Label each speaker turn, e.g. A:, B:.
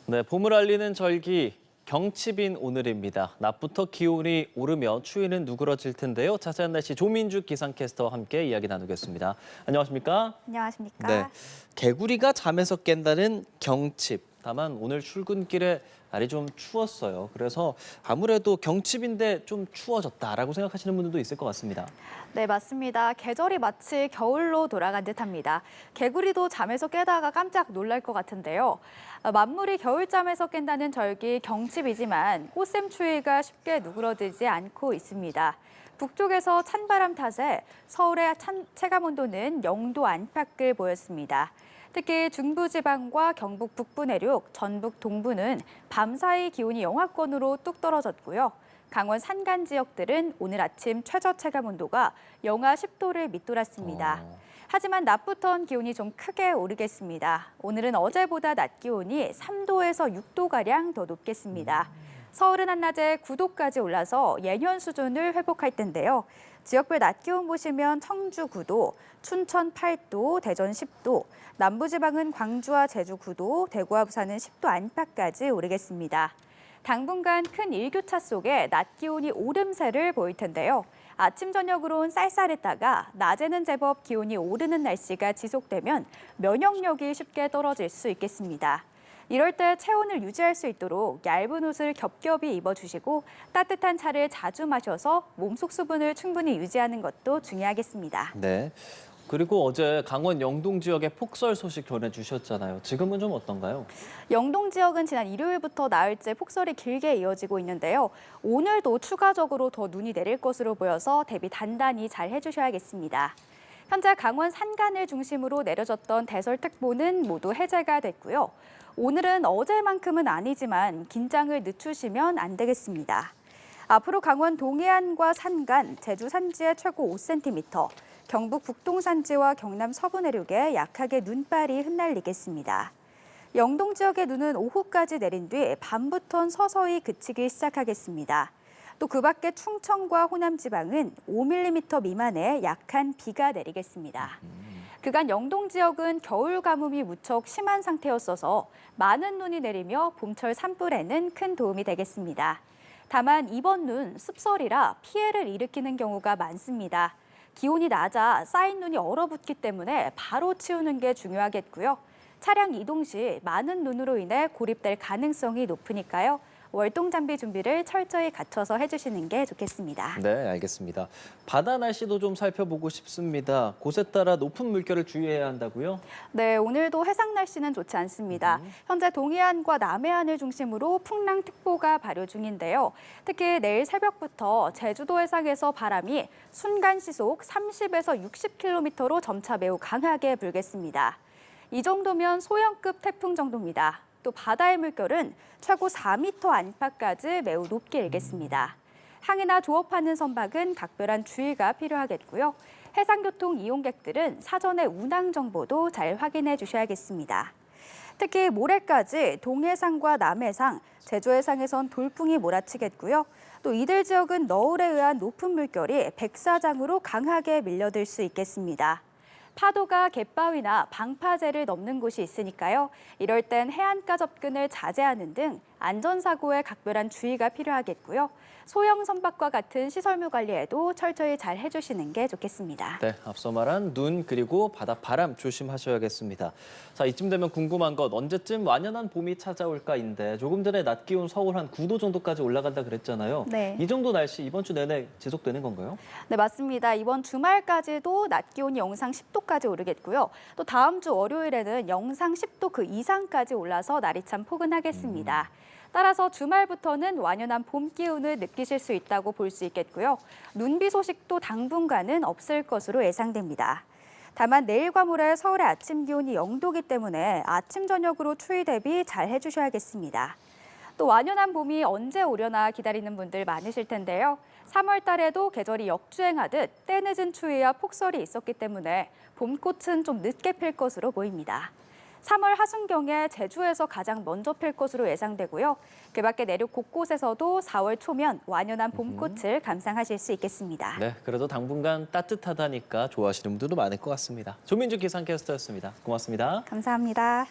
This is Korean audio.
A: 네, 봄을 알리는 절기 경칩인 오늘입니다. 낮부터 기온이 오르며 추위는 누그러질 텐데요. 자세한 날씨 조민주 기상캐스터와 함께 이야기 나누겠습니다. 안녕하십니까?
B: 안녕하십니까?
A: 네, 개구리가 잠에서 깬다는 경칩. 다만 오늘 출근길에 날이 좀 추웠어요. 그래서 아무래도 경칩인데 좀 추워졌다라고 생각하시는 분들도 있을 것 같습니다.
B: 네, 맞습니다. 계절이 마치 겨울로 돌아간 듯합니다. 개구리도 잠에서 깨다가 깜짝 놀랄 것 같은데요. 만물이 겨울잠에서 깬다는 절기 경칩이지만 꽃샘 추위가 쉽게 누그러들지 않고 있습니다. 북쪽에서 찬바람 탓에 서울의 체감온도는 0도 안팎을 보였습니다. 특히 중부지방과 경북 북부 내륙, 전북 동부는 밤사이 기온이 영하권으로 뚝 떨어졌고요. 강원 산간 지역들은 오늘 아침 최저 체감온도가 영하 10도를 밑돌았습니다. 하지만 낮부터는 기온이 좀 크게 오르겠습니다. 오늘은 어제보다 낮 기온이 3도에서 6도가량 더 높겠습니다. 서울은 한낮에 9도까지 올라서 예년 수준을 회복할 텐데요. 지역별 낮 기온 보시면 청주 9도, 춘천 8도, 대전 10도, 남부지방은 광주와 제주 9도, 대구와 부산은 10도 안팎까지 오르겠습니다. 당분간 큰 일교차 속에 낮 기온이 오름세를 보일 텐데요. 아침 저녁으로는 쌀쌀했다가 낮에는 제법 기온이 오르는 날씨가 지속되면 면역력이 쉽게 떨어질 수 있겠습니다. 이럴 때 체온을 유지할 수 있도록 얇은 옷을 겹겹이 입어주시고 따뜻한 차를 자주 마셔서 몸속 수분을 충분히 유지하는 것도 중요하겠습니다.
A: 네. 그리고 어제 강원 영동 지역에 폭설 소식 전해주셨잖아요. 지금은 좀 어떤가요?
B: 영동 지역은 지난 일요일부터 나흘째 폭설이 길게 이어지고 있는데요. 오늘도 추가적으로 더 눈이 내릴 것으로 보여서 대비 단단히 잘 해주셔야겠습니다. 현재 강원 산간을 중심으로 내려졌던 대설특보는 모두 해제가 됐고요. 오늘은 어제만큼은 아니지만 긴장을 늦추시면 안 되겠습니다. 앞으로 강원 동해안과 산간, 제주 산지에 최고 5cm, 경북 북동 산지와 경남 서부 내륙에 약하게 눈발이 흩날리겠습니다. 영동 지역의 눈은 오후까지 내린 뒤 밤부턴 서서히 그치기 시작하겠습니다. 또 그 밖에 충청과 호남 지방은 5mm 미만의 약한 비가 내리겠습니다. 그간 영동 지역은 겨울 가뭄이 무척 심한 상태였어서 많은 눈이 내리며 봄철 산불에는 큰 도움이 되겠습니다. 다만 이번 눈 습설이라 피해를 일으키는 경우가 많습니다. 기온이 낮아 쌓인 눈이 얼어붙기 때문에 바로 치우는 게 중요하겠고요. 차량 이동 시 많은 눈으로 인해 고립될 가능성이 높으니까요. 월동 장비 준비를 철저히 갖춰서 해주시는 게 좋겠습니다.
A: 네, 알겠습니다. 바다 날씨도 좀 살펴보고 싶습니다. 곳에 따라 높은 물결을 주의해야 한다고요?
B: 네, 오늘도 해상 날씨는 좋지 않습니다. 현재 동해안과 남해안을 중심으로 풍랑특보가 발효 중인데요. 특히 내일 새벽부터 제주도 해상에서 바람이 순간 시속 30에서 60km로 점차 매우 강하게 불겠습니다. 이 정도면 소형급 태풍 정도입니다. 또 바다의 물결은 최고 4m 안팎까지 매우 높게 일겠습니다. 항해나 조업하는 선박은 각별한 주의가 필요하겠고요. 해상교통 이용객들은 사전에 운항 정보도 잘 확인해 주셔야겠습니다. 특히 모레까지 동해상과 남해상, 제주해상에선 돌풍이 몰아치겠고요. 또 이들 지역은 너울에 의한 높은 물결이 백사장으로 강하게 밀려들 수 있겠습니다. 파도가 갯바위나 방파제를 넘는 곳이 있으니까요. 이럴 땐 해안가 접근을 자제하는 등 안전사고에 각별한 주의가 필요하겠고요. 소형 선박과 같은 시설물 관리에도 철저히 잘 해주시는 게 좋겠습니다.
A: 네, 앞서 말한 눈 그리고 바다 바람 조심하셔야겠습니다. 자, 이쯤 되면 궁금한 것 언제쯤 완연한 봄이 찾아올까인데 조금 전에 낮 기온 서울 한 9도 정도까지 올라간다 그랬잖아요.
B: 네.
A: 이 정도 날씨 이번 주 내내 지속되는 건가요?
B: 네, 맞습니다. 이번 주말까지도 낮 기온이 영상 10도까지 오르겠고요. 또 다음 주 월요일에는 영상 10도 그 이상까지 올라서 날이 참 포근하겠습니다. 따라서 주말부터는 완연한 봄 기운을 느끼실 수 있다고 볼 수 있겠고요. 눈비 소식도 당분간은 없을 것으로 예상됩니다. 다만 내일과 모레 서울의 아침 기온이 0도이기 때문에 아침 저녁으로 추위 대비 잘 해주셔야겠습니다. 또 완연한 봄이 언제 오려나 기다리는 분들 많으실 텐데요. 3월 달에도 계절이 역주행하듯 때늦은 추위와 폭설이 있었기 때문에 봄꽃은 좀 늦게 필 것으로 보입니다. 3월 하순경에 제주에서 가장 먼저 필 것으로 예상되고요. 그 밖에 내륙 곳곳에서도 4월 초면 완연한 봄꽃을 감상하실 수 있겠습니다.
A: 네, 그래도 당분간 따뜻하다니까 좋아하시는 분들도 많을 것 같습니다. 조민주 기상캐스터였습니다. 고맙습니다.
B: 감사합니다.